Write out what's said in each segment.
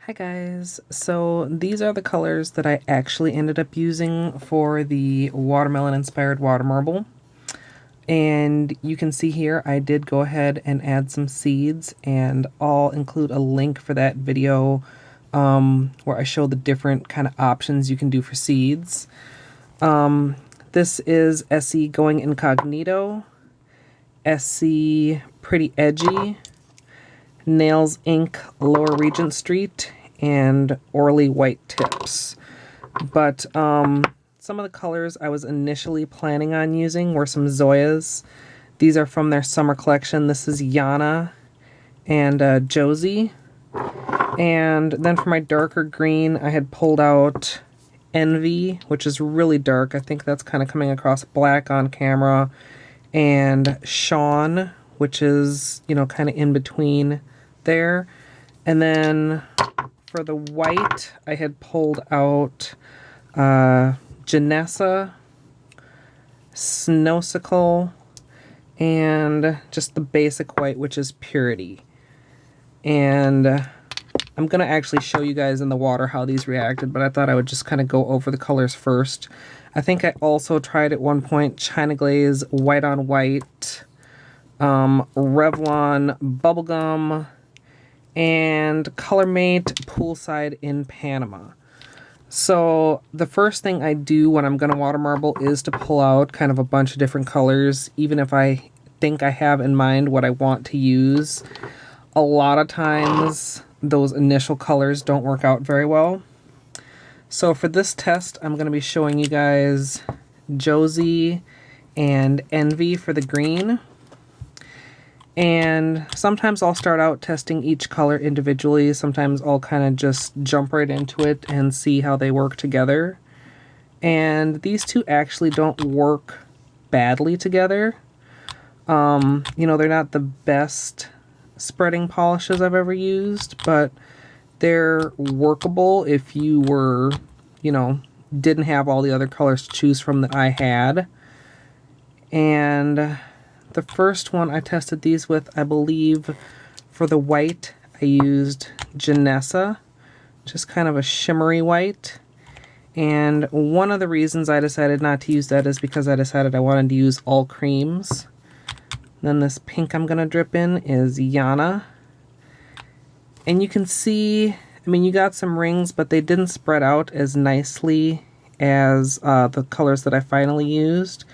Hi guys, so these are the colors that I actually ended up using for the watermelon inspired water marble. And you can see here I did go ahead and add some seeds, and I'll include a link for that video where I show the different kind of options you can do for seeds. This is SE Going Incognito, SC Pretty Edgy, Nails Ink Lower Regent Street, and Orly White Tips. But some of the colors I was initially planning on using were some Zoyas. These are from their summer collection. This is Yana and Josie. And then for my darker green, I had pulled out Envy, which is really dark. I think that's kind of coming across black on camera. And Sean, which is, you know, kind of in between there. And then for the white, I had pulled out Janessa, Snowsicle, and just the basic white, which is Purity. And I'm going to actually show you guys in the water how these reacted, but I thought I would just kind of go over the colors first. I think I also tried at one point China Glaze White on White, Revlon Bubblegum, and Colormate Poolside in Panama. So the first thing I do when I'm going to water marble is to pull out kind of a bunch of different colors, even if I think I have in mind what I want to use. A lot of times those initial colors don't work out very well. So for this test, I'm going to be showing you guys Josie and Envy for the green. And sometimes I'll start out testing each color individually. Sometimes I'll kind of just jump right into it and see how they work together. And these two actually don't work badly together. You know, they're not the best spreading polishes I've ever used, but they're workable if you were, you know, didn't have all the other colors to choose from that I had. And the first one I tested these with, I believe, for the white, I used Janessa, just kind of a shimmery white. And one of the reasons I decided not to use that is because I decided I wanted to use all creams. Then this pink I'm going to drip in is Yana. And you can see, I mean, you got some rings, but they didn't spread out as nicely as the colors that I finally used.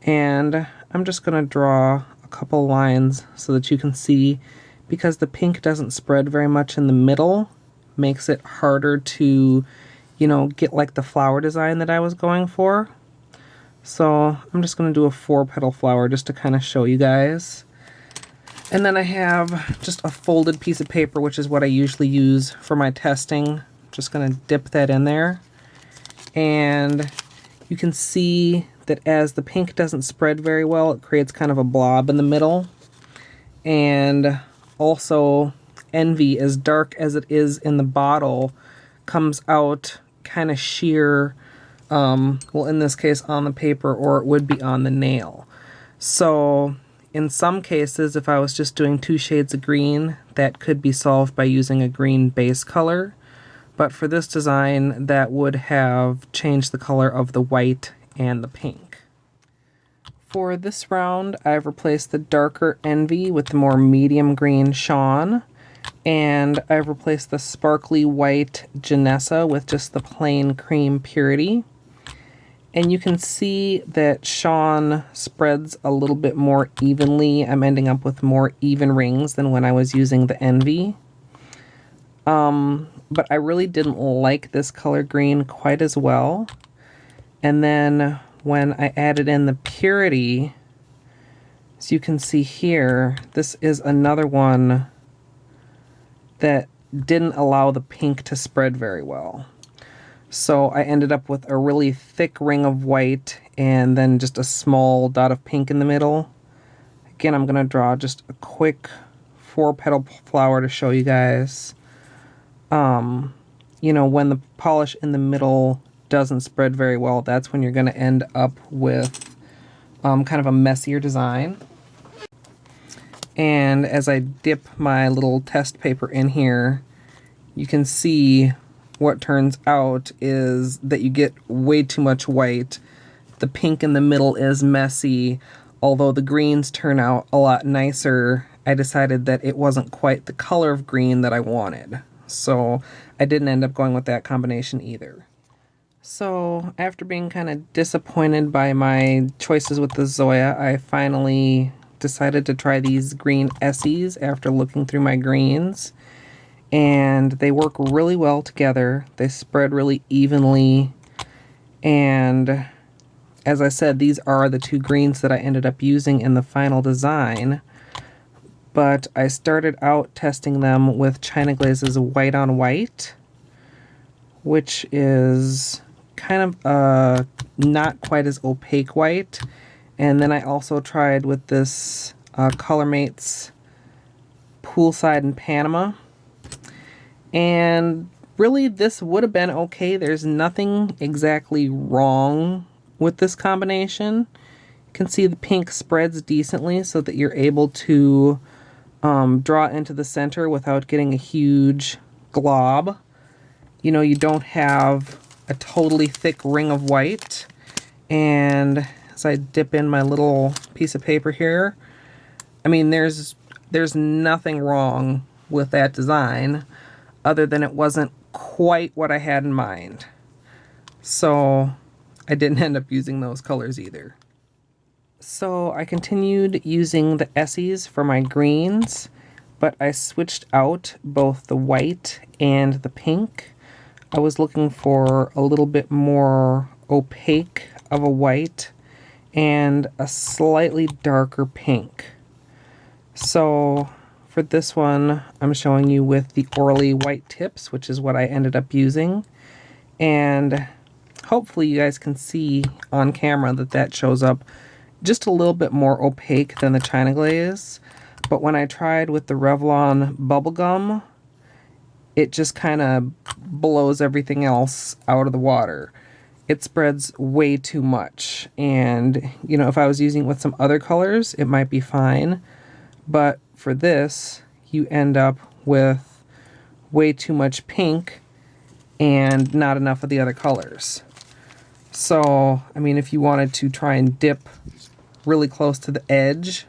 And I'm just going to draw a couple lines so that you can see, because the pink doesn't spread very much in the middle, makes it harder to, you know, get like the flower design that I was going for. So I'm just going to do a 4-petal flower just to kind of show you guys. And then I have just a folded piece of paper, which is what I usually use for my testing. Just going to dip that in there. And you can see that as the pink doesn't spread very well, it creates kind of a blob in the middle. And also, Envy, as dark as it is in the bottle, comes out kind of sheer, well, in this case on the paper, or it would be on the nail. So in some cases, if I was just doing 2 shades of green, that could be solved by using a green base color. But for this design, that would have changed the color of the white and the pink. For this round, I've replaced the darker Envy with the more medium green Sean, and I've replaced the sparkly white Janessa with just the plain cream Purity. And you can see that Sean spreads a little bit more evenly. I'm ending up with more even rings than when I was using the Envy. But I really didn't like this color green quite as well. And then when I added in the Purity, as you can see here, this is another one that didn't allow the pink to spread very well. So I ended up with a really thick ring of white and then just a small dot of pink in the middle. Again, I'm going to draw just a quick 4-petal flower to show you guys. You know, when the polish in the middle doesn't spread very well, that's when you're going to end up with kind of a messier design. And as I dip my little test paper in here, you can see what turns out is that you get way too much white. The pink in the middle is messy. Although the greens turn out a lot nicer, I decided that it wasn't quite the color of green that I wanted. So I didn't end up going with that combination either. So after being kind of disappointed by my choices with the Zoya, I finally decided to try these green Essies after looking through my greens. And they work really well together. They spread really evenly. And as I said, these are the two greens that I ended up using in the final design. But I started out testing them with China Glaze's White on White, which is kind of not quite as opaque white. And then I also tried with this ColorMates Poolside in Panama. And really, this would have been okay. There's nothing exactly wrong with this combination. You can see the pink spreads decently so that you're able to draw it into the center without getting a huge glob. You know, you don't have a totally thick ring of white. And as I dip in my little piece of paper here, I mean, there's nothing wrong with that design, other than it wasn't quite what I had in mind. So I didn't end up using those colors either. So I continued using the Essies for my greens, but I switched out both the white and the pink. I was looking for a little bit more opaque of a white and a slightly darker pink. So for this one, I'm showing you with the Orly white tips, which is what I ended up using. And hopefully you guys can see on camera that that shows up just a little bit more opaque than the China Glaze. But when I tried with the Revlon Bubblegum, it just kind of blows everything else out of the water. It spreads way too much. And, you know, if I was using it with some other colors, it might be fine. But for this, you end up with way too much pink and not enough of the other colors. So, I mean, if you wanted to try and dip really close to the edge,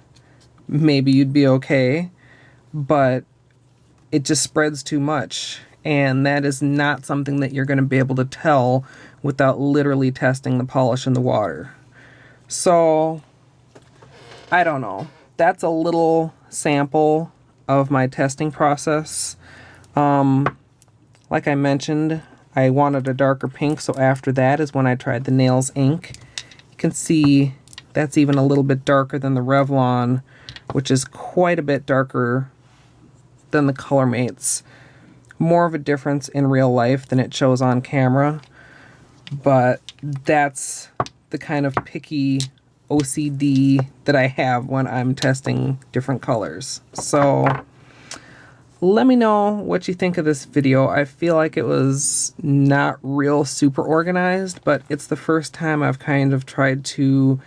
maybe you'd be okay. But it just spreads too much. And that is not something that you're going to be able to tell without literally testing the polish in the water. So, I don't know. That's a little sample of my testing process. Like I mentioned, I wanted a darker pink, so after that is when I tried the Nails ink. You can see that's even a little bit darker than the Revlon, which is quite a bit darker than the ColorMates. More of a difference in real life than it shows on camera, but that's the kind of picky OCD that I have when I'm testing different colors. So let me know what you think of this video. I feel like it was not real super organized, but it's the first time I've kind of tried to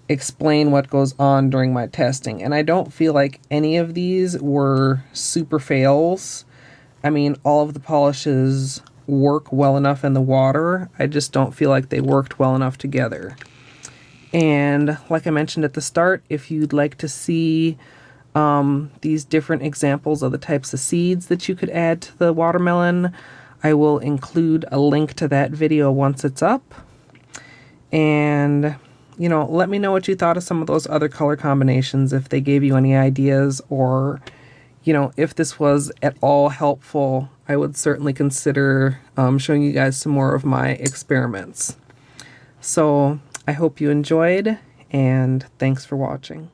explain what goes on during my testing. And I don't feel like any of these were super fails. I mean, all of the polishes work well enough in the water. I just don't feel like they worked well enough together. And like I mentioned at the start, if you'd like to see these different examples of the types of seeds that you could add to the watermelon, I will include a link to that video once it's up. And, you know, let me know what you thought of some of those other color combinations, if they gave you any ideas, or, you know, if this was at all helpful. I would certainly consider showing you guys some more of my experiments. So I hope you enjoyed, and thanks for watching.